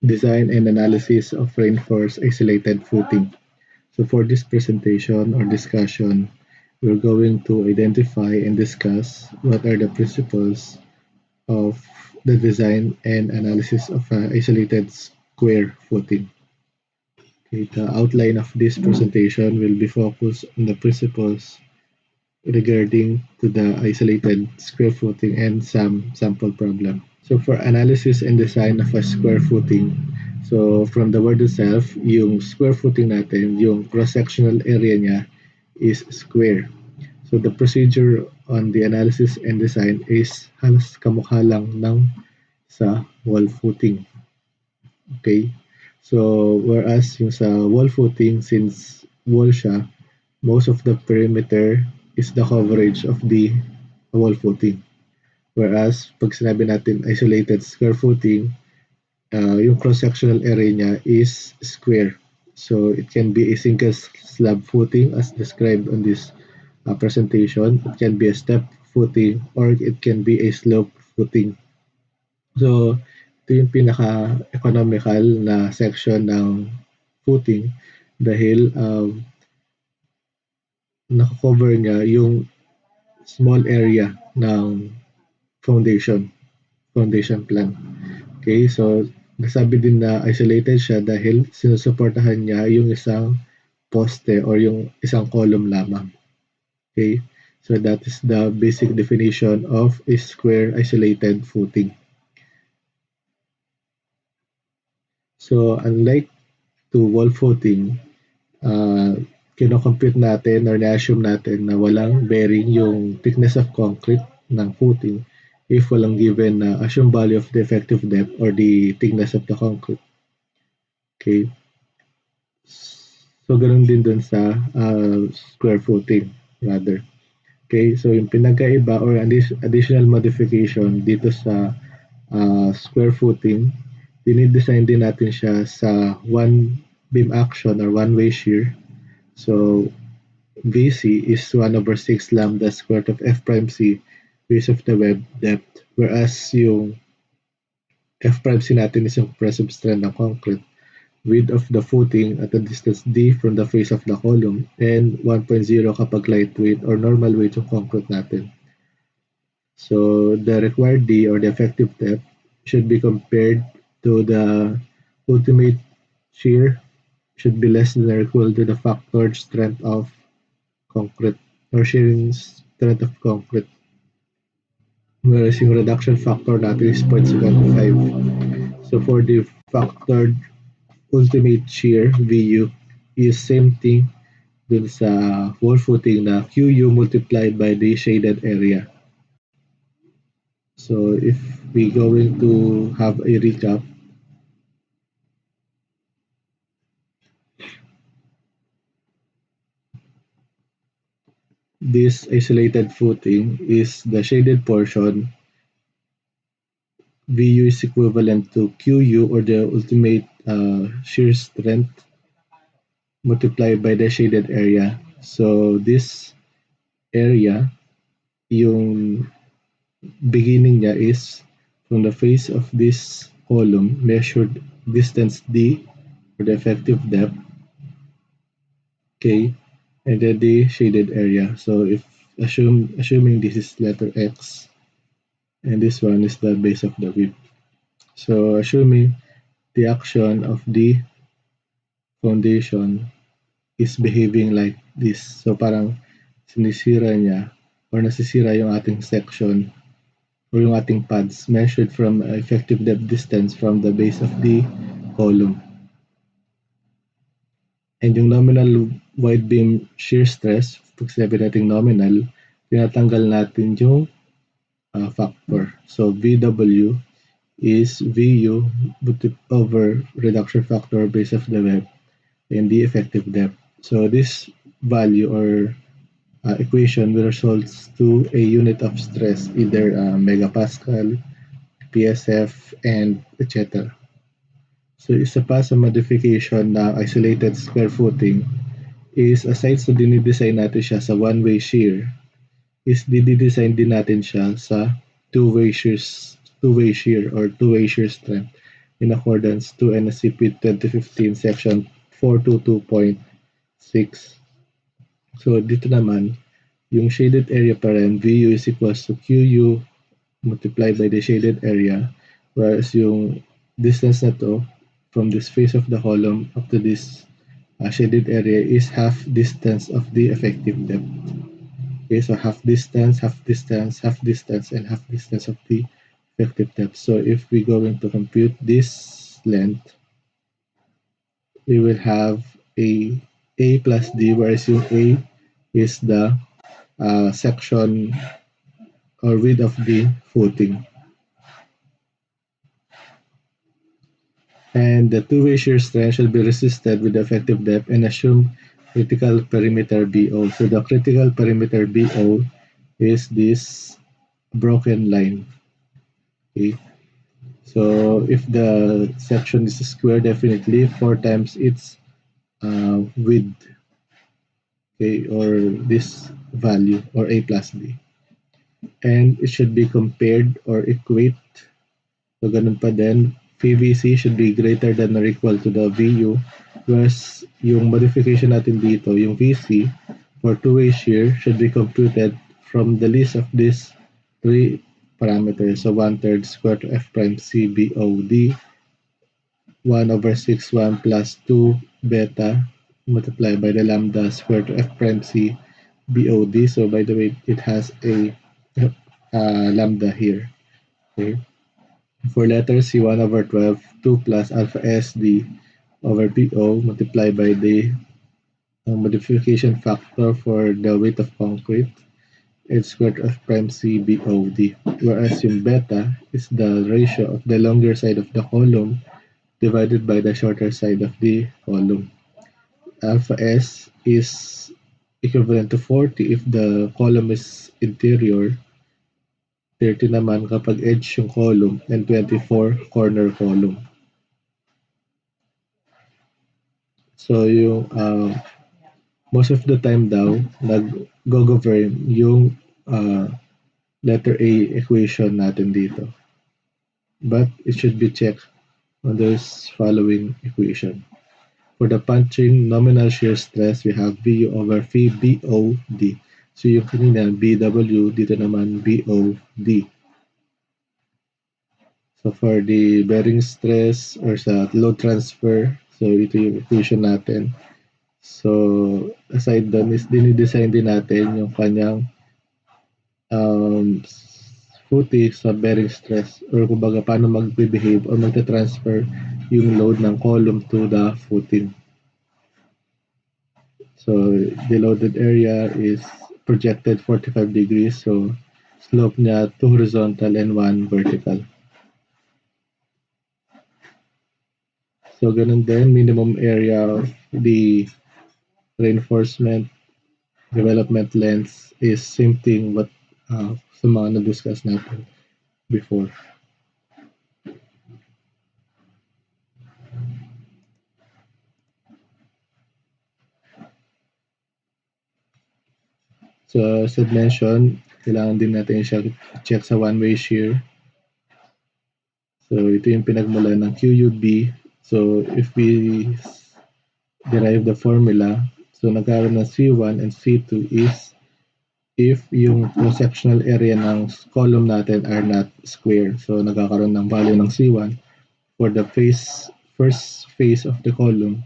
Design and analysis of reinforced isolated footing. So for this presentation or discussion, we're going to identify and discuss what are the principles of the design and analysis of isolated square footing. Okay, the outline of this presentation will be focused on the principles regarding to the isolated square footing and some sample problem. So for analysis and design of a square footing, so from the word itself, yung square footing natin, yung cross-sectional area niya is square. So the procedure on the analysis and design is halos kamukha lang ng sa wall footing. Okay? So whereas yung sa wall footing, since wall siya, most of the perimeter is the coverage of the wall footing. Whereas, pag sinabi natin isolated square footing, yung cross-sectional area niya is square. So, it can be a single slab footing as described on this presentation. It can be a step footing or it can be a slope footing. So, ito yung pinaka-economical na section ng footing dahil nakakover niya yung small area ng foundation plan. Okay, so nasabi din na isolated siya dahil sinusuportahan niya yung isang poste or yung isang column lamang. Okay, so that is the basic definition of a square isolated footing. So unlike to wall footing, kino-compute natin or na-assume natin na walang bearing yung thickness of concrete ng footing if walang given na assumed value of the effective depth or the thickness of the concrete. Okay. So, ganun din dun sa square footing rather. Okay, so yung pinagkaiba or additional modification dito sa square footing, dinidesign din natin siya sa one beam action or one-way shear. So, VC is 1/6 lambda squared of F prime C base of the web depth, whereas yung F prime C natin is yung compressive strength ng concrete, width of the footing at a distance D from the face of the column, and 1.0 kapag lightweight or normal weight yung concrete natin. So the required D or the effective depth should be compared to the ultimate shear should be less than or equal to the factored strength of concrete or shearing strength of concrete. Whereas yung reduction factor natin is 0.75. So for the factored ultimate shear VU is same thing dun sa wall footing na QU multiplied by the shaded area. So if we going to have a recap, this isolated footing is the shaded portion. VU is equivalent to QU or the ultimate shear strength multiplied by the shaded area. So this area, yung beginning niya is from the face of this column measured distance D for the effective depth, okay, and then the shaded area. So if assuming this is letter X and this one is the base of the width. So assuming the action of the foundation is behaving like this. So parang sinisira niya or nasisira yung ating section or yung ating pads measured from effective depth distance from the base of the column. And yung nominal wide beam shear stress, pag sinabi natin nominal, tinatanggal natin yung factor. So VW is VU over reduction factor base of the web and the effective depth. So this value or equation will result to a unit of stress, either megapascal, PSF, and etc. So isa pa sa modification na isolated square footing is aside sa dinidesign natin siya sa one-way shear, is didesign din natin siya sa two-way shear or two-way shear strength. in accordance to NSCP 2015 Section 422.6. So dito naman, yung shaded area pa rin, VU is equals to QU multiplied by the shaded area, whereas yung distance na to from this face of the column up to this shaded area is half distance of the effective depth. Okay, so half distance, half distance, half distance, and half distance of the effective depth. So if we're going to compute this length, we will have A plus D, whereas yung A is the section or width of the footing. And the two-way shear strength should be resisted with the effective depth and assume critical perimeter BO. So the critical perimeter BO is this broken line. Okay. So if the section is a square, definitely 4 times its width, okay, or this value, or A plus B. And it should be compared or equate. So ganun pa din, PVC should be greater than or equal to the VU, whereas yung modification natin dito, yung VC, for two-way shear, should be computed from the least of these three parameters. So 1/3 square root of F prime C BOD, 1/6 1 plus 2 beta multiplied by the lambda square root of F prime C BOD. So by the way, it has a lambda here. Okay. For letter C, 1/12, 2 plus alpha SD over BO multiplied by the modification factor for the weight of concrete, it's square root of prime C BOD. Whereas yung beta is the ratio of the longer side of the column divided by the shorter side of the column. Alpha S is equivalent to 40 if the column is interior, 30 naman kapag edge yung column, and 24 corner column. So yung most of the time daw nag-govern yung letter A equation natin dito. But it should be checked on this following equation. For the punching nominal shear stress, we have VU over phi BOD. So yung kanina BW, dito naman BOD. So for the bearing stress or sa load transfer, so ito yung equation natin. So aside doon is dinidesign din natin yung kanyang footing sa bearing stress, or kumbaga paano magbe-behave or magte-transfer yung load ng column to the footing. So the loaded area is projected 45 degrees, so slope niya 2 horizontal and 1 vertical. So ganun din, minimum area of the reinforcement development length is same thing what sa mga na-discuss natin before. So as I mentioned, kailangan din natin siya check sa one-way shear. So ito yung pinagmulan ng QUB. So if we derive the formula, so nagkaroon ng C1 and C2 is if yung cross-sectional area ng column natin are not square. So nagkakaroon ng value ng C1 for the first face of the column,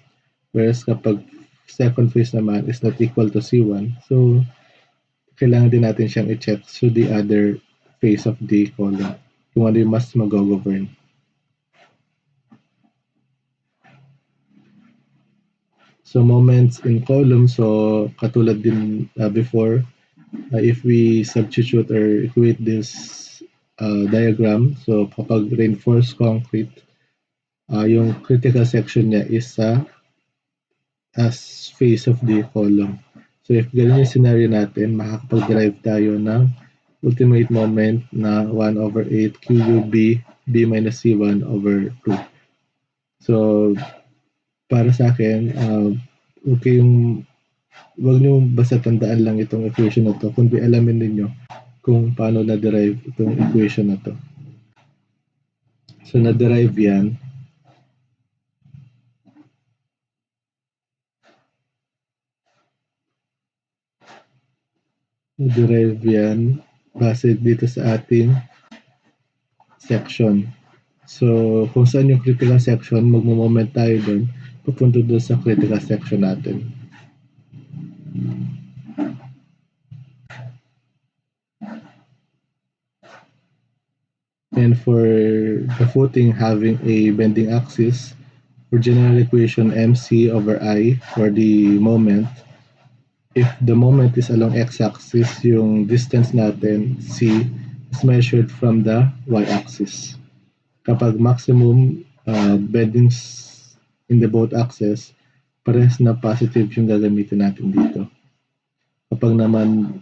whereas kapag second face naman is not equal to C1, so kailangan din natin siyang i-check to the other face of the column kung ano yung mas mag-govern. So moments in column, so katulad din before, if we substitute or equate this diagram, so kapag reinforced concrete, yung critical section niya is sa as face of the column. So if ganun yung scenario natin, makakapag-derive tayo ng ultimate moment na 1/8 QUB B minus C1 over 2. So para sa akin, okay yung wag nyo basta tandaan lang itong equation na to, kundi alamin ninyo kung paano na-derive itong equation na to. So na-derive yan derive yan base dito sa ating section. So, kung saan yung critical section, magmo-moment tayo dun, papunta dun sa critical section natin. And for the footing having a bending axis, for general equation mc over I for the moment, if the moment is along x-axis, yung distance natin, c, is measured from the y-axis. Kapag maximum bendings in the both axes, parehas na positive yung gagamitin natin dito. Kapag naman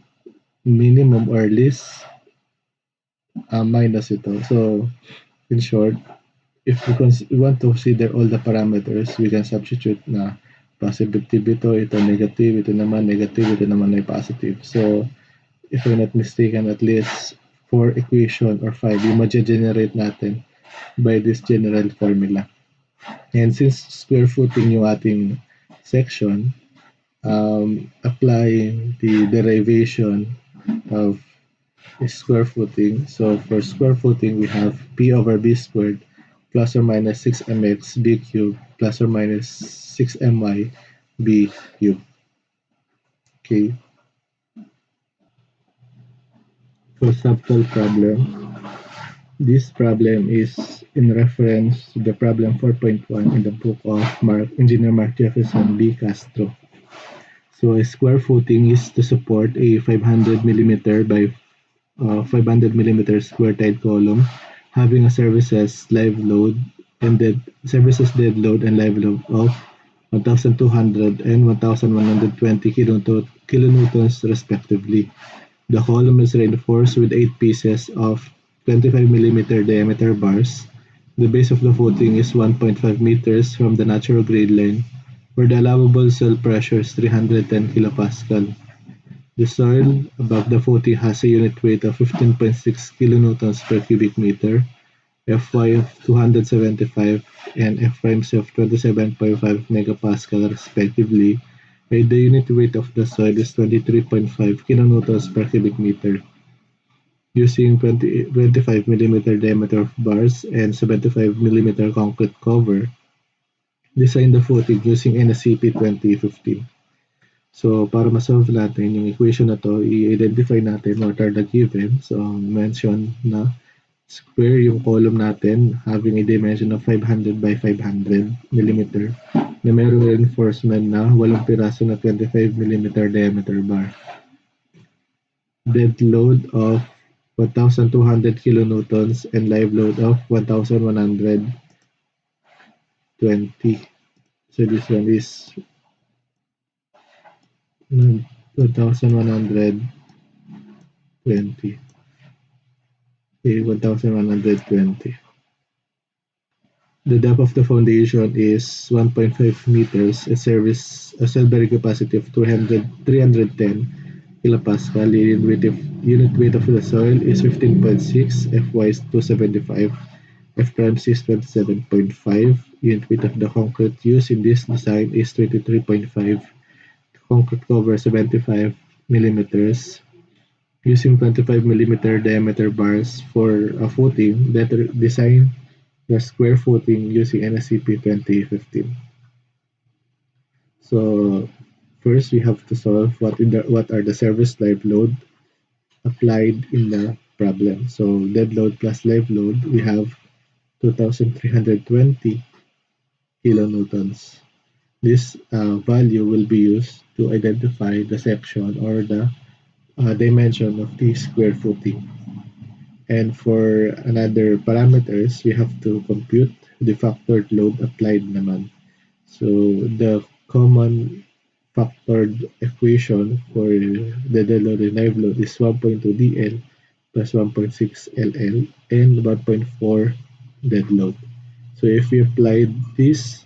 minimum or least, minus ito. So, in short, if we want to consider all the parameters, we can substitute na positive ito negative, ito naman negative, ito naman ay positive. So, if I'm not mistaken, at least 4 equation or 5 yung ma-generate natin by this general formula. And since square footing yung ating section, applying the derivation of square footing. So for square footing, we have p over b squared plus or minus 6mx b cubed plus or minus 6my b cubed. Okay. For subtle problem, this problem is in reference to the problem 4.1 in the book of Engineer Mark Jefferson B. Castro. So a square footing is to support a 500 millimeter by 500 millimeter square tide column having a services live load and services dead load and live load of 1,200 and 1,120 kilonewtons respectively. The column is reinforced with 8 pieces of 25 millimeter diameter bars. The base of the footing is 1.5 meters from the natural grade line, where the allowable soil pressure is 310 kilopascal. The soil above the footing has a unit weight of 15.6 kilonewtons per cubic meter, Fy of 275 and Fprimes of 27.5 megapascal respectively, while the unit weight of the soil is 23.5 kilonewtons per cubic meter. Using 25 millimeter diameter of bars and 75 millimeter concrete cover, design the footing using NSCP 2015. So, para ma-solve natin yung equation na to, i-identify natin what are the given. So, mention na square yung column natin having a dimension of 500 by 500 millimeter na mayroong reinforcement na 8 piraso na 25 millimeter diameter bar. Dead load of 1,200 kilonewtons and live load of 1,120. So, this one is 1,120. Okay, 1,120. The depth of the foundation is 1.5 meters, a cell bearing capacity of 310 kilopascal. Unit weight of the soil is 15.6, Fy is 275, F prime is 27.5. Unit weight of the concrete used in this design is 23.5. Concrete cover 75 millimeters. Using 25 millimeter diameter bars for a footing, better design the square footing using NSCP 2015. So first we have to solve what are the service live load applied in the problem. So dead load plus live load, we have 2,320 kilonewtons. This value will be used to identify the section or the dimension of the square footing. And for another parameters, we have to compute the factored load applied naman. So the common factored equation for the dead load and live load is 1.2 DL plus 1.6 LL and 1.4 dead load. So if we apply this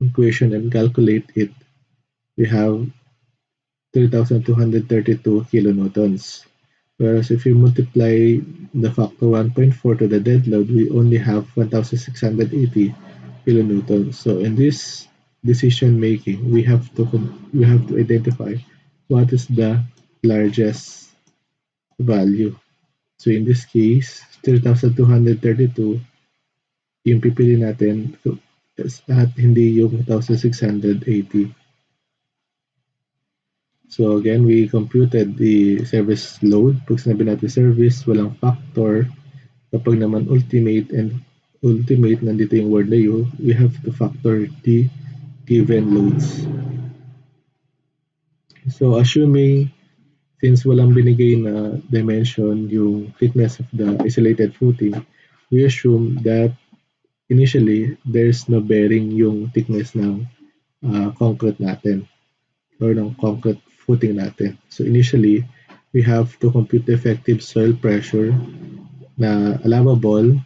equation and calculate it, we have 3,232 kilonewtons. Whereas if we multiply the factor 1.4 to the dead load, we only have 1,680 kilonewtons. So in this decision making, we have to identify what is the largest value. So in this case, 3,232 yung pipili natin at hindi yung 1,680. So again, we computed the service load. Pag sinabi natin service, walang factor. Kapag naman ultimate, nandito yung word na U, we have to factor the given loads. So assuming, since walang binigay na dimension yung thickness of the isolated footing, we assume that initially there's no bearing yung thickness ng concrete natin or ng concrete footing natin. So initially, we have to compute the effective soil pressure na allowable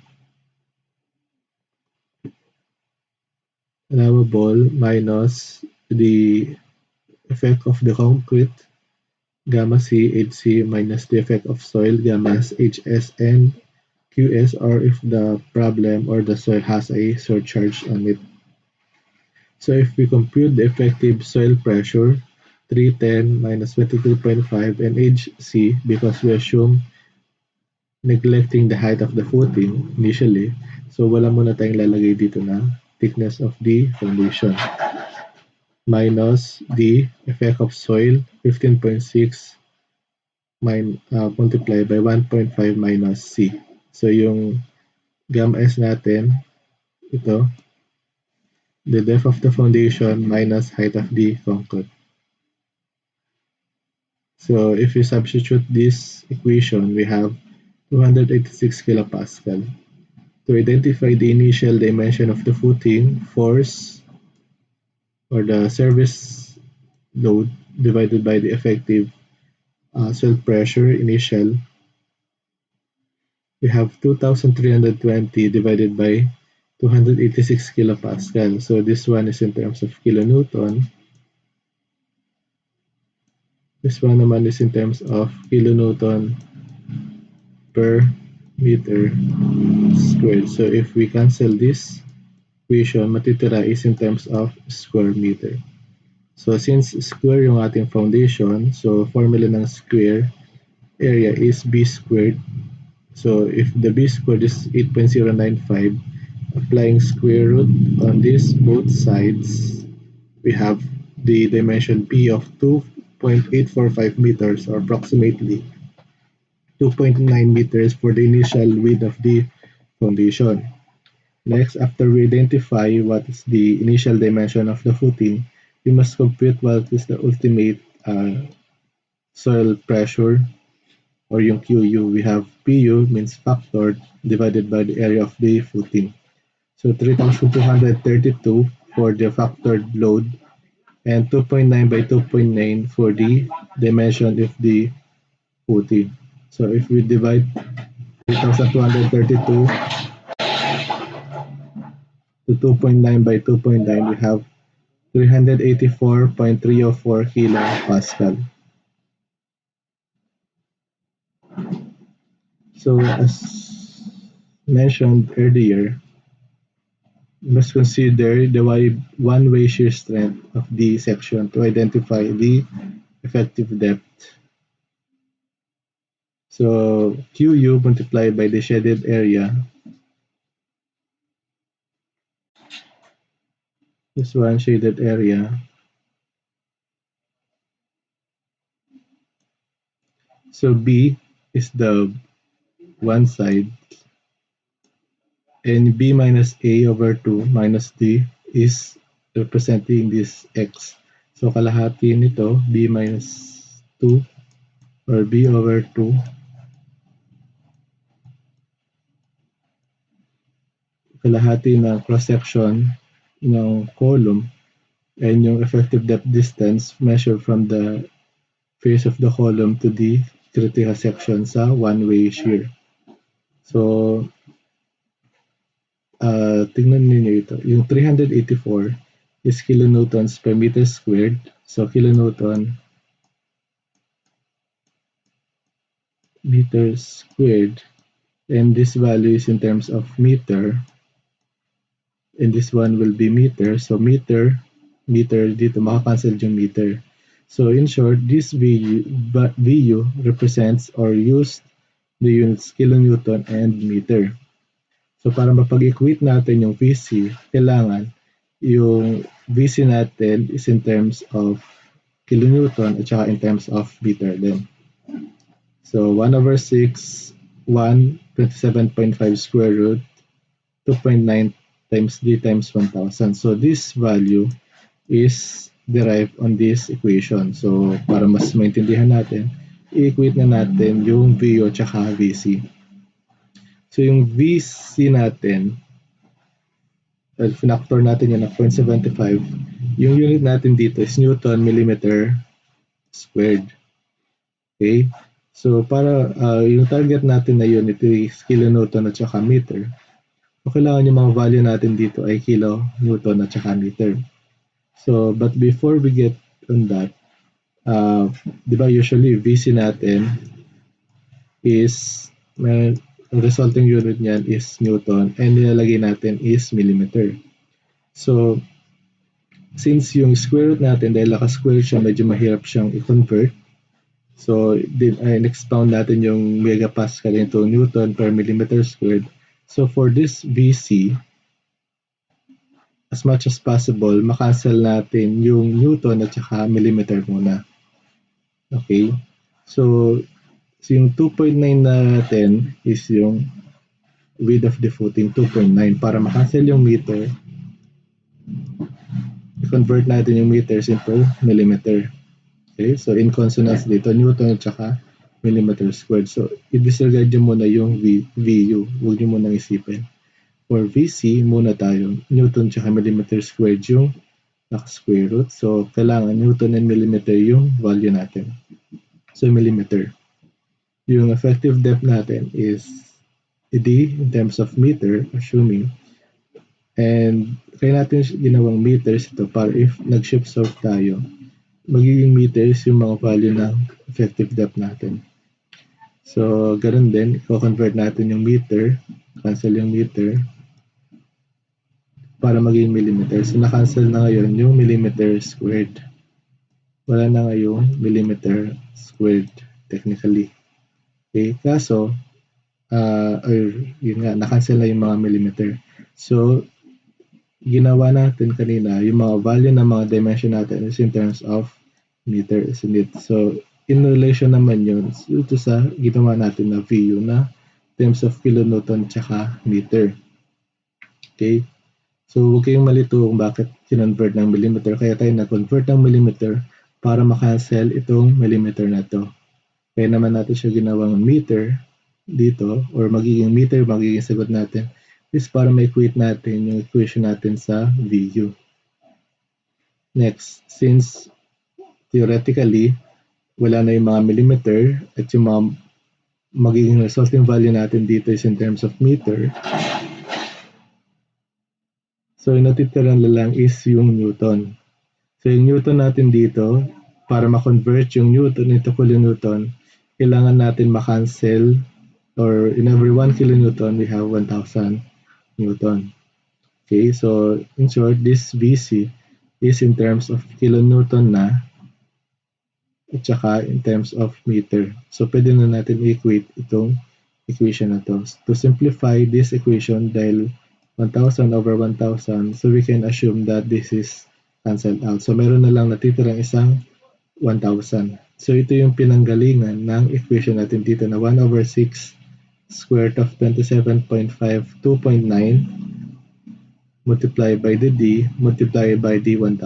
minus the effect of the concrete, gamma C, HC, minus the effect of soil, gamma S, HS, and QS, or if the problem or the soil has a surcharge on it. So if we compute the effective soil pressure, 310 minus 22.5 and HC, because we assume neglecting the height of the footing initially, so wala muna tayong lalagay dito na thickness of the foundation, minus the effect of soil, 15.6 multiplied by 1.5 minus C. So yung gamma S natin, ito, the depth of the foundation minus height of the concrete. So if we substitute this equation, we have 286 kilopascal. To identify the initial dimension of the footing, force, or the service load divided by the effective soil pressure initial, we have 2,320 divided by 286 kilopascal. So this one is in terms of kilonewton. This one naman is in terms of kilonewton per meter squared. So if we cancel this equation, matitira is in terms of square meter. So since square yung ating foundation, so formula ng square area is b squared. So if the b squared is 8.095, applying square root on this both sides, we have the dimension b of 2.845 meters, or approximately 2.9 meters for the initial width of the foundation. Next, after we identify what is the initial dimension of the footing, we must compute what is the ultimate soil pressure, or yung QU. We have PU means factored divided by the area of the footing. So 3,232 for the factored load and 2.9 by 2.9 for the dimension of the footing. So if we divide 3,232 to 2.9 by 2.9, we have 384.304 kilopascal. So as mentioned earlier, we must consider the one-way shear strength of the section to identify the effective depth. So QU multiplied by the shaded area, this one shaded area, so B is the one side, and B minus A over 2 minus D is representing this X. So kalahati nito, B minus 2 or B over 2 kalahati ng cross-section ng column, and yung effective depth distance measured from the face of the column to the critical section sa one-way shear. So, tingnan niyo ito. Yung 384 is kilonewtons per meter squared. So, kilonewton meter squared. And this value is in terms of meter. And this one will be meter. So, meter, dito makakancel yung meter. So in short, this VU represents or used the units kilonewton and meter. So para mapag-equate natin yung VC, kailangan yung VC natin is in terms of kilonewton at saka in terms of meter din. So 1 over 6, 1, 27.5 square root, 2.9 times d times 1,000. So this value is derived on this equation. So para mas maintindihan natin, i-equate na natin yung VU at saka VC. So yung VC natin, factor natin yan na 0.75, yung unit natin dito is Newton millimeter squared. Okay? So para yung target natin na unit is kilonewton at saka meter, so kailangan yung mga value natin dito ay kilonewton at saka meter. So but before we get on that, di ba usually VC natin is resulting unit niyan is Newton and nilalagay natin is millimeter. So since yung square root natin dahil naka-square siya, medyo mahirap siyang i-convert. So, in-expound natin yung megapascal into Newton per millimeter squared. So, for this VC, as much as possible, makancel natin yung Newton at saka millimeter muna. Okay? So yung 2.9 natin is yung width of the footing, 2.9. Para makancel yung meter, i-convert natin yung meters into millimeter. Okay, so in consonance dito, Newton at saka millimeter squared. So, i-disregard nyo muna yung VU. Huwag nyo muna isipin. For VC, muna tayo. Newton at millimeter squared yung naka-square root. So, kailangan Newton and millimeter yung value natin. So, millimeter. Yung effective depth natin is D in terms of meter, assuming. And kaya natin ginawang meters ito para if nag-shift south tayo, magiging meters yung mga value ng effective depth natin. So, ganun din, i-convert natin yung meter, cancel yung meter, para maging millimeter. So, na-cancel na ngayon yung millimeter squared. Wala na ngayong millimeter squared, technically. Okay, kaso, yun nga, na-cancel na yung mga millimeter. So, ginawa natin kanina, yung mga value ng mga dimension natin is in terms of meter, isn't it? So, in relation naman yun dito sa ginawa natin na VU na terms of kilonewton tsaka meter. Okay? So, huwag kayong malito kung bakit kinonvert ng millimeter. Kaya tayo na-convert ng millimeter para makancel itong millimeter na to. Kaya naman natin siya ginawang meter dito or magiging meter, magiging sagot natin is para ma-equate natin yung equation natin sa VU. Next, since theoretically, wala na yung mga millimeter at yung mga magiging resulting value natin dito is in terms of meter. So, yung natitira lang is yung Newton. So, yung Newton natin dito, para ma-convert yung Newton into kilonewton, kailangan natin ma-cancel or in every 1 kilonewton, we have 1,000 Newton. Okay, so in short, this VC is in terms of kilonewton na at saka in terms of meter. So pwede na natin equate itong equation na to. To simplify this equation dahil 1,000 over 1,000, so we can assume that this is cancelled out. So meron na lang natitirang isang 1,000. So ito yung pinanggalingan ng equation natin dito na 1 over 6 square root of 27.5, 2.9 multiplied by the D multiplied by the 1,000.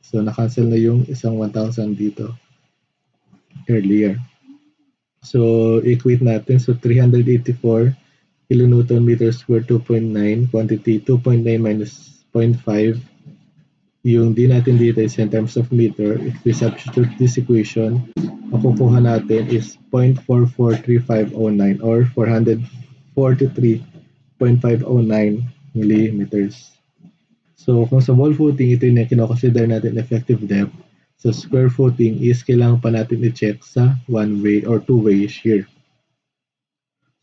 So na-cancel na yung isang 1,000 dito earlier. So equate natin. So 384 kilonewton meter square 2.9 quantity 2.9 minus 0.5. Yung D natin dito is in terms of meter. If we substitute this equation, makukuha natin is 0.443509 or 443.509 millimeters. So, kung sa wall footing, ito yung kinoconsider natin effective depth. So, square footing is kailangan pa natin i-check sa one-way or two-way shear.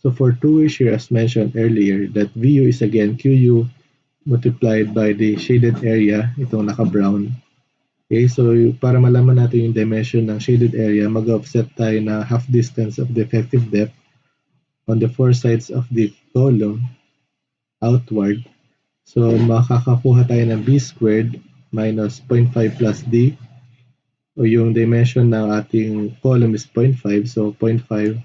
So, for two-way shear, as mentioned earlier, that VU is again QU multiplied by the shaded area, itong naka-brown, Okay, so para malaman natin yung dimension ng shaded area, mag-offset tayo na half distance of the effective depth on the four sides of the column outward. So makakakuha tayo ng b squared minus 0.5 plus d, o yung dimension ng ating column is 0.5, so 0.5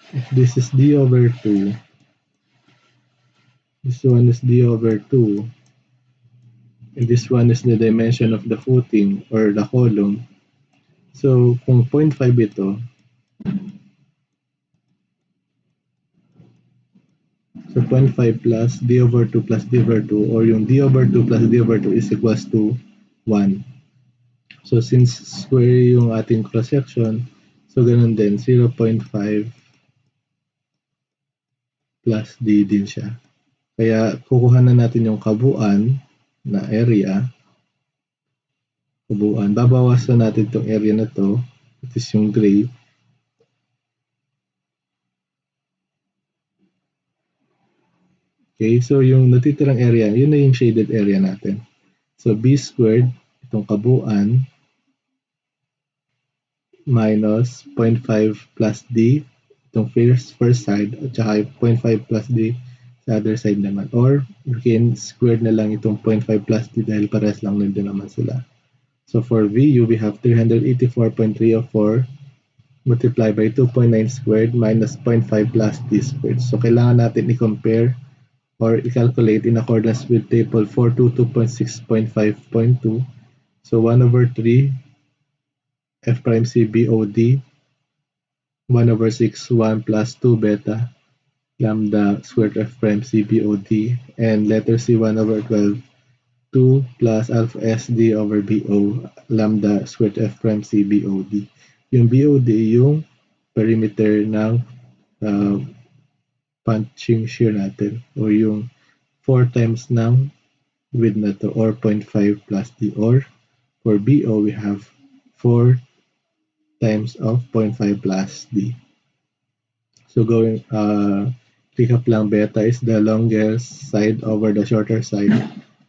if this is d over 2, this one is d over 2, and this one is the dimension of the footing or the column. So kung 0.5 ito, so 0.5 plus d over 2 plus d over 2, or yung d over 2 plus d over 2 is equals to 1. So since square yung ating cross section, so ganun din, 0.5 plus d din siya. Kaya kukuha na natin yung kabuuan na area. Kabuuan. Babawasan natin itong area na to. It is yung gray. Okay, so yung natitirang area, yun na yung shaded area natin. So b squared, itong kabuuan, minus 0.5 plus d, itong first side, at saka 0.5 plus d sa other side naman. Or, you can squared na lang itong 0.5 plus d dahil pares lang din naman sila. So for VU, we have 384.304 multiplied by 2.9 squared minus 0.5 plus d squared. So kailangan natin i-compare or i-calculate in accordance with table 422.6.5.2. So 1 over 3 f prime c BOD 1 over 6 1 plus 2 beta lambda squared f prime c BOD, and letter C 1 over 12 2 plus alpha SD over BO lambda squared f prime c BOD. Yung BOD yung perimeter ng punching shear natin, or yung 4 times ng width na to, or 0.5 plus d, or for BO we have 4 times of 0.5 plus d. So going recap lang, beta is the longest side over the shorter side.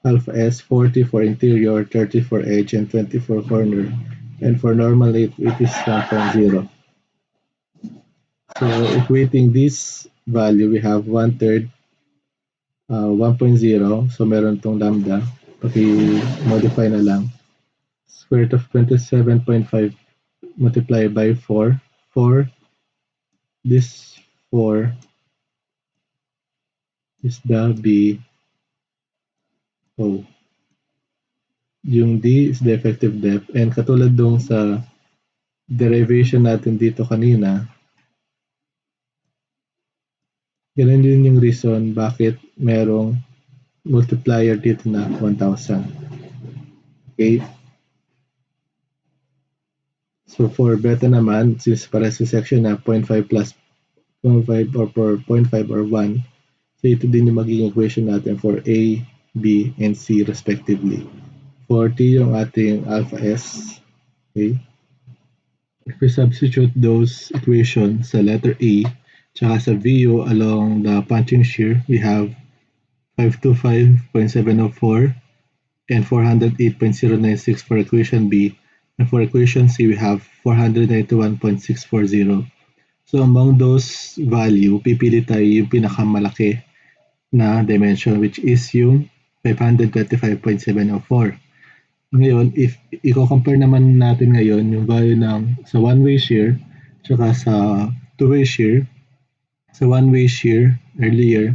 Alpha S 40 for interior, 30 for edge, and 20 for corner. And for normal it is 1.0. So equating this value, we have 1/3 1.0. So meron tong lambda. Paki-modify na lang. Square root of 27.5 multiplied by 4. For this 4 is the BO. Yung D is the effective depth, and katulad dong sa derivation natin dito kanina, ganun din yung reason bakit merong multiplier dito na 1,000. Okay? So for beta naman, since para sa section na 0.5 plus 0.5 or 0.5 or 1, so ito din yung magiging equation natin for A, B, and C respectively. 40 yung ating alpha S. Okay? If we substitute those equations sa letter A, tsaka sa VU along the punching shear, we have 525.704 and 408.096 for equation B. And for equation C, we have 491.640. So among those value, pipili tayo yung pinakamalaki na dimension, which is yung 525.704. Ngayon, if i-compare naman natin ngayon yung value ng sa one-way shear tsaka sa two-way shear, sa one-way shear earlier,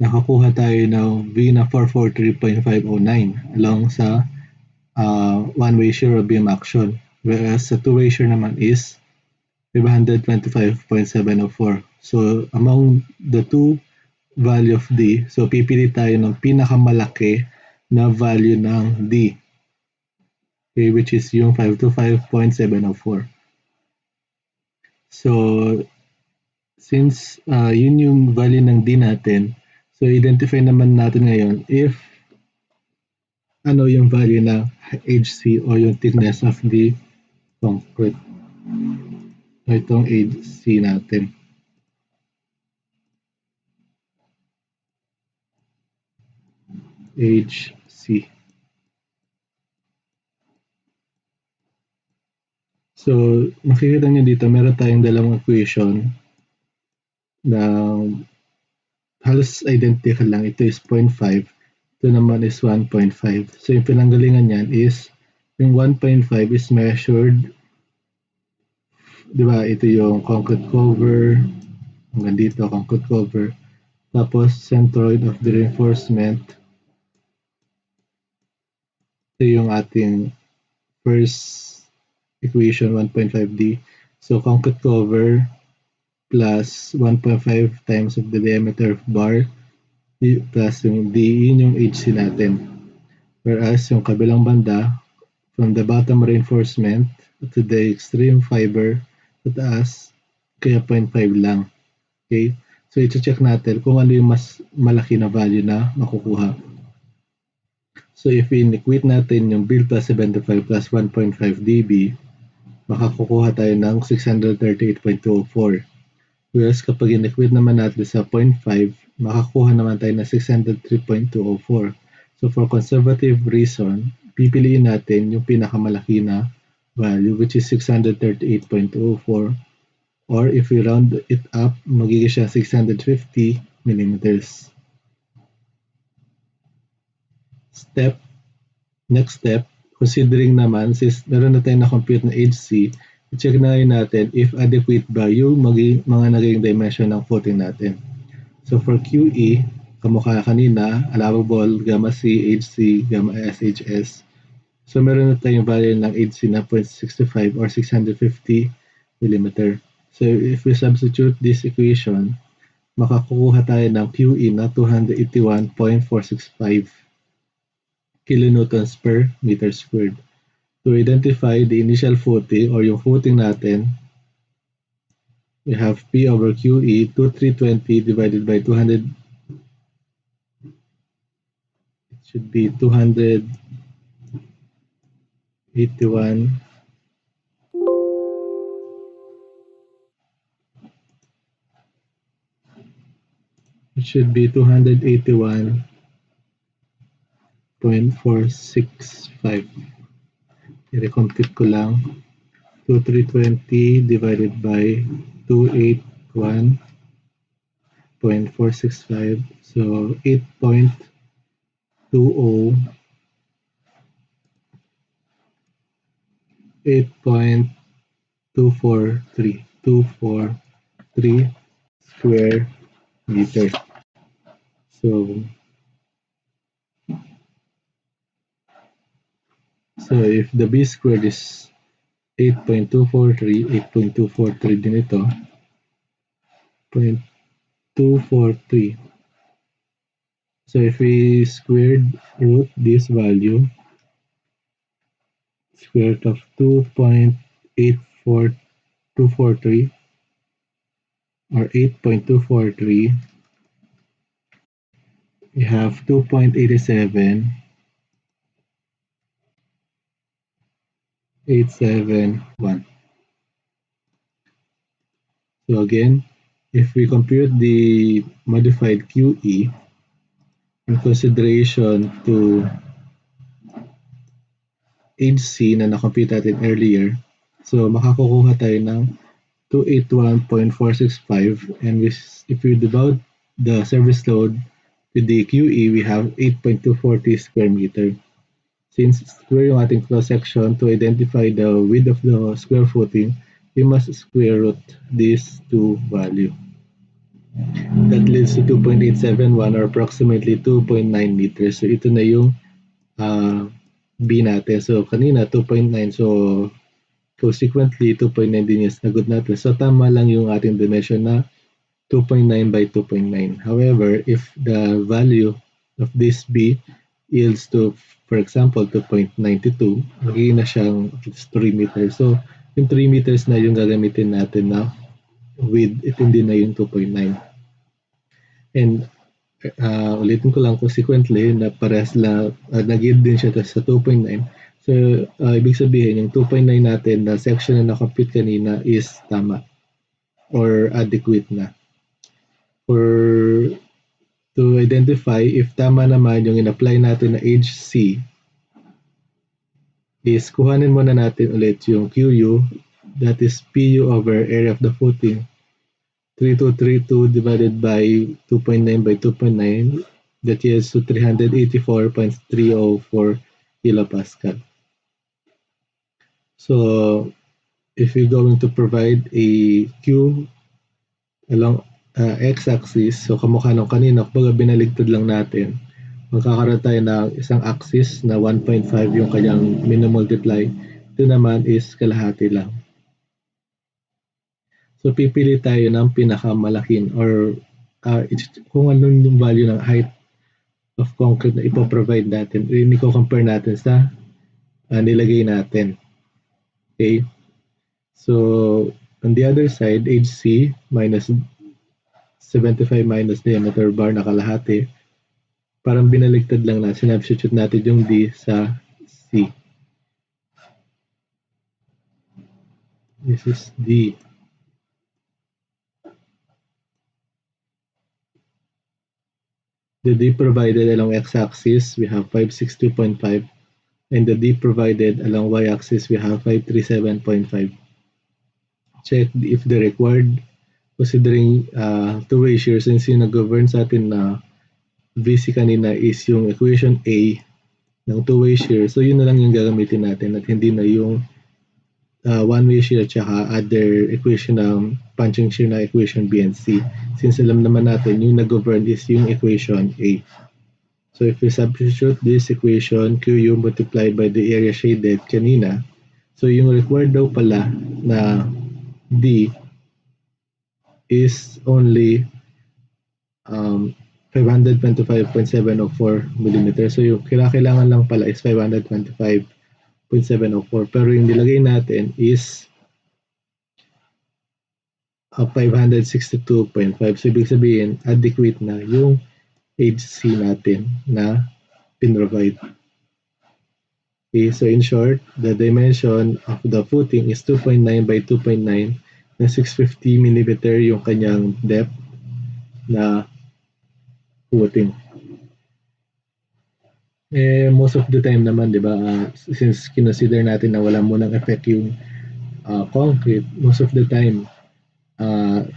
nakakuha tayo ng V na 443.509 along sa one-way shear or beam action. Whereas sa two-way shear naman is 525.704. So among the two value of D, so pipili tayo ng pinakamalaki na value ng D. Okay, which is yung 525.704. So, since yun yung value ng D natin, so identify naman natin ngayon if ano yung value ng HC o yung thickness of the concrete. So, itong HC natin. HC. So, makikita nyo dito, meron tayong dalawang equation na halos identical lang. Ito is 0.5. Ito naman is 1.5. So, yung pinanggalingan niyan is yung 1.5 is measured, di ba? Ito yung concrete cover, hanggang dito, concrete cover. Tapos, centroid of the reinforcement. Ito yung ating first equation, 1.5D. So, concrete cover plus 1.5 times of the diameter of bar plus yung D, yun yung HC natin. Whereas yung kabilang banda, from the bottom reinforcement to the extreme fiber sa taas, kaya 0.5 lang. Okay? So, ito-check natin kung ano yung mas malaki na value na makukuha. So, if in-equate natin yung build plus 75 plus 1.5 dB, makakukuha tayo ng 638.204. Whereas kapag in-equate naman natin sa 0.5, makakuha naman tayo ng 603.204. So for conservative reason, pipiliin natin yung pinakamalaki na value which is 638.204, or if we round it up, magiging siya 650 millimeters. Next step, considering naman since meron na tayong na-compute na HC, i-check na natin if adequate ba yung mga naging dimension ng footing natin. So for QE, kamukha kanina, allowable, gamma C, HC, gamma S, HS. So meron na tayong value ng HC na 0.65 or 650 mm. So if we substitute this equation, makakuha tayo ng QE na 281.465 kilonewtons per meter squared. To identify the initial footing or yung footing natin, we have P over QE 2320 divided by 200. It should be 281. It should be 281.465. I-recompute ko lang. 2320 divided by 281.465. So 8.20 8.243 square meter. So if the B squared is 8.243 din ito, 0.243. So if we squared root this value, square root of 2.84243 or 8.243, we have 2.87871. So again, if we compute the modified QE in consideration to HC na na-compute natin earlier, so makakukuha tayo ng 281.465, and if we divide the service load with the QE, we have 8.240 square meter. Since square yung ating cross-section, to identify the width of the square footing, we must square root these two value. That leads to 2.871 or approximately 2.9 meters. So ito na yung B natin. So kanina 2.9. So consequently 2.9 din yung nagot natin. So tama lang yung ating dimension na 2.9 by 2.9. However, if the value of this B yields to, for example, 2.92, magiging na siyang 3 meters. So yung 3 meters na yung gagamitin natin na width, ito hindi na yung 2.9. And ulitin ko lang, consequently na parehas lang, nag-yield din siya sa 2.9. So ibig sabihin yung 2.9 natin na section na na-compute kanina is tama or adequate na. For To identify if tama naman yung in-apply natin na HC, is kuhanin muna natin ulit yung QU, that is PU over area of the footing, 3232 divided by 2.9 by 2.9, that is to 384.304 kilopascal. So if you're going to provide a Q along x-axis, so kamukha nung kanina, kumbaga binaligtad lang natin, magkakaroon tayo ng isang axis na 1.5 yung kanyang minimultiply. Ito naman is kalahati lang. So pipili tayo ng pinakamalaking or kung anong yung value ng height of concrete na ipoprovide natin. I-compare natin sa nilagay natin. Okay? So on the other side, HC minus 75 minus diameter bar na kalahati, parang binaligtad lang na, sinubstitute natin yung D sa C. This is D. The D provided along x-axis, we have 562.5, and the D provided along y-axis, we have 537.5. Check if the required, considering two-way shear, since yung nag-govern sa atin na VC kanina is yung equation A ng two-way shear, so yun na lang yung gagamitin natin at hindi na yung one-way shear at saka other equation ng punching shear na equation B and C. Since alam naman natin yung nag-govern is yung equation A. So if we substitute this equation, QU multiplied by the area shaded kanina, so yung required daw pala na D is only 525.704 mm. So yung kailangan lang pala is 525.704. Pero yung nilagay natin is 562.5. So ibig sabihin, adequate na yung HC natin na pinrovide. Okay, so in short, the dimension of the footing is 2.9 by 2.9 na 650 mm yung kanyang depth na footing. Most of the time naman, di ba, since consider natin na wala munang effect yung concrete, most of the time,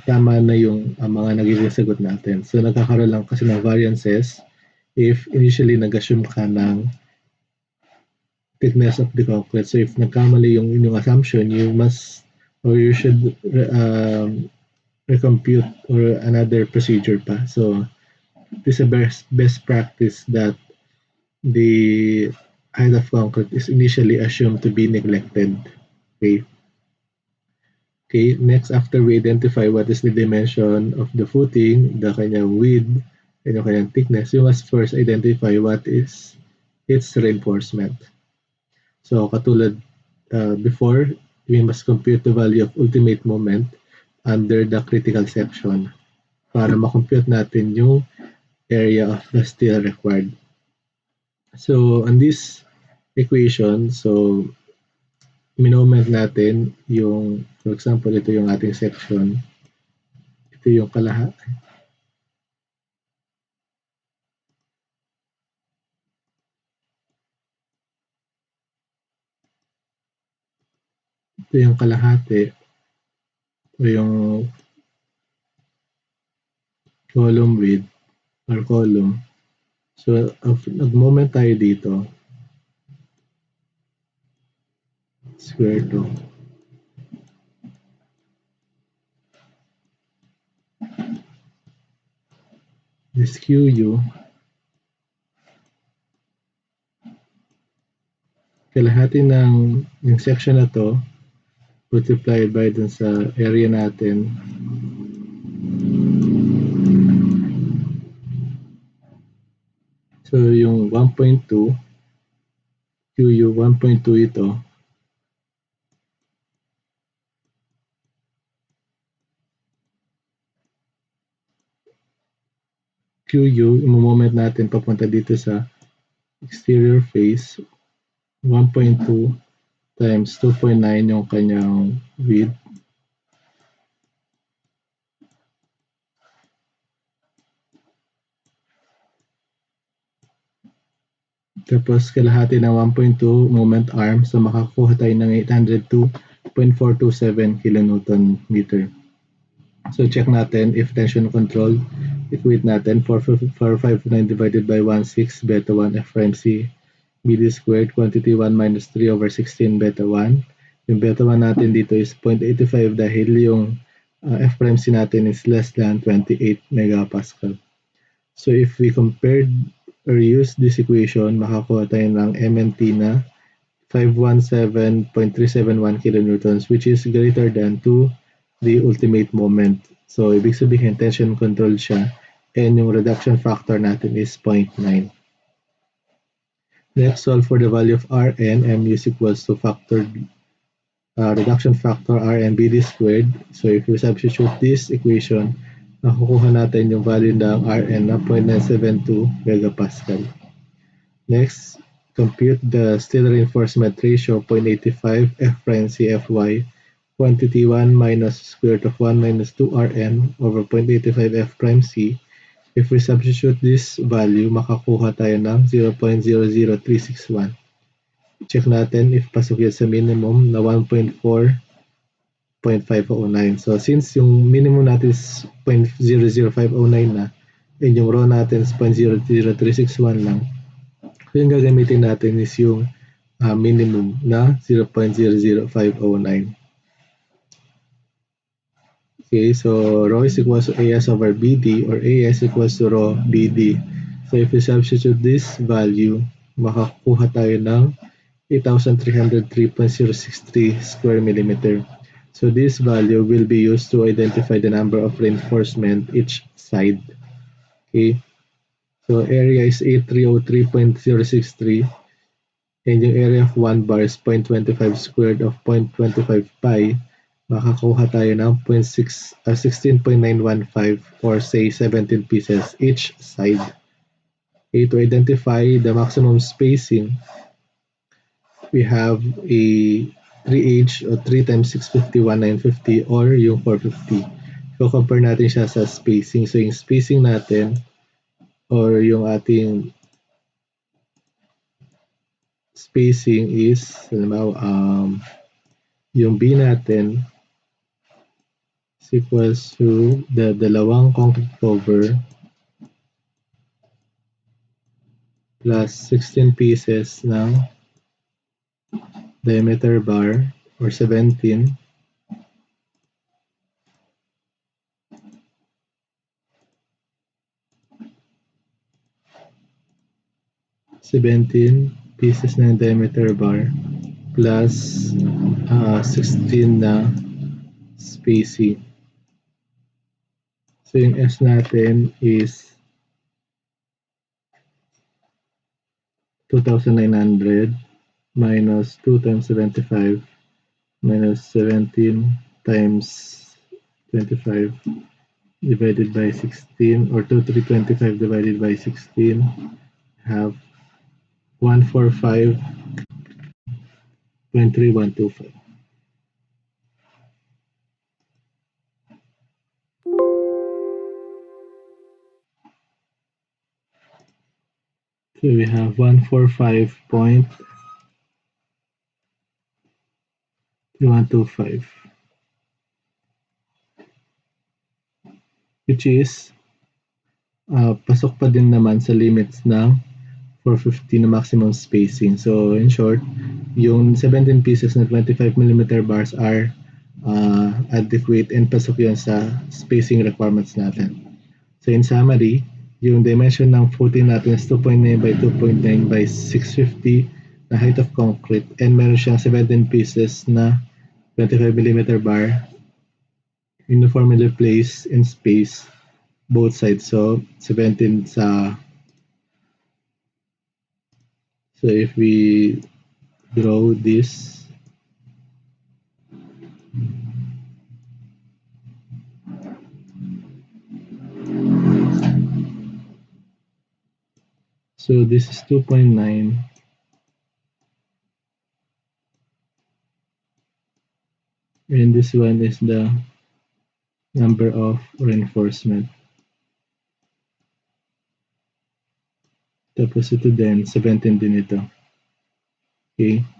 tama na yung mga nagiging sagot natin. So nagkakaroon lang kasi ng variances if initially nag-assume ka ng thickness of the concrete. So if nagkamali yung inyong assumption, you must or you should recompute or another procedure pa. So it is a best practice that the height of concrete is initially assumed to be neglected. Okay. Okay, next, after we identify what is the dimension of the footing, the kanyang width, and yung kanyang thickness, you must first identify what is its reinforcement. So katulad before, we must compute the value of ultimate moment under the critical section para makompute natin yung area of the steel required. So on this equation, so minoment natin yung, for example, ito yung ating section. Ito yung kalahati. Ito yung kalahati. Ito yung column width or column. So, nag-moment tayo dito. Square to. This QU, kalahati ng yung section na to multiplied by dun sa area natin. So yung 1.2 QU 1.2 ito. QU, yung moment natin papunta dito sa exterior face, 1.2 times 2.9 yung kanyang width. Tapos kalahati ng 1.2 moment arm. So makakuha tayo ng 802.427 kilonewton meter. So check natin if tension controlled. Equate natin 459 divided by 1/6 beta 1 F prime C BD squared quantity 1 minus 3 over 16 beta 1. Yung beta 1 natin dito is 0.85 dahil yung F prime C natin is less than 28 megapascal. So if we compared or use this equation, makakuha tayo ng MNT na 517.371 kilonewtons, which is greater than to the ultimate moment. So ibig sabihin tension controlled siya and yung reduction factor natin is 0.9. Next, solve for the value of Rn. M is equals to factor reduction factor Rn BD squared. So if we substitute this equation, nakukuha natin yung value ng Rn na 0.972 megapascal. Next, compute the steel reinforcement ratio 0.85 F prime C Fy quantity 1 minus square root of 1 minus 2 Rn over 0.85 F prime C. If we substitute this value, makakuha tayo ng 0.00361. Check natin if pasok yan sa minimum na 1.4.509. So since yung minimum natin is 0.00509 na, and yung raw natin is 0.00361 lang, so yung gagamitin natin is yung minimum na 0.00509. Okay, so rho is equals to AS over BD or AS equals to rho BD. So if we substitute this value, makakuha tayo ng 8,303.063 square millimeter. So this value will be used to identify the number of reinforcement each side. Okay, so area is 8303.063 and yung area of 1 bar is 0.25 squared of 0.25 pi. Makakuha tayo ng 16.915 or say 17 pieces each side. Okay, to identify the maximum spacing, we have a 3H or 3 times 650, 1950 or yung 450. So compare natin siya sa spacing. So yung spacing natin or yung ating spacing is yung B natin is equals to the dalawang concrete cover plus 16 pieces ng diameter bar or 17 pieces ng diameter bar plus 16 na spacing. So yung S natin is 2,900 minus 2 times 75 minus 17 times 25 divided by 16 or 2325 divided by 16 have 145.3125. So we have 145.3125, which is pasok pa din naman sa limits ng 450 na maximum spacing. So in short, yung 17 pieces na 25mm bars are adequate and pasok yun sa spacing requirements natin. So in summary, yung dimension ng footing natin is 2.9 by 2.9 by 650 na height of concrete and meron siyang 17 pieces na 25mm bar uniformly placed in space both sides. So 17 sa, so if we draw this, so this is 2.9 and this one is the number of reinforcement. Tapos ito din, 17 din ito. Okay?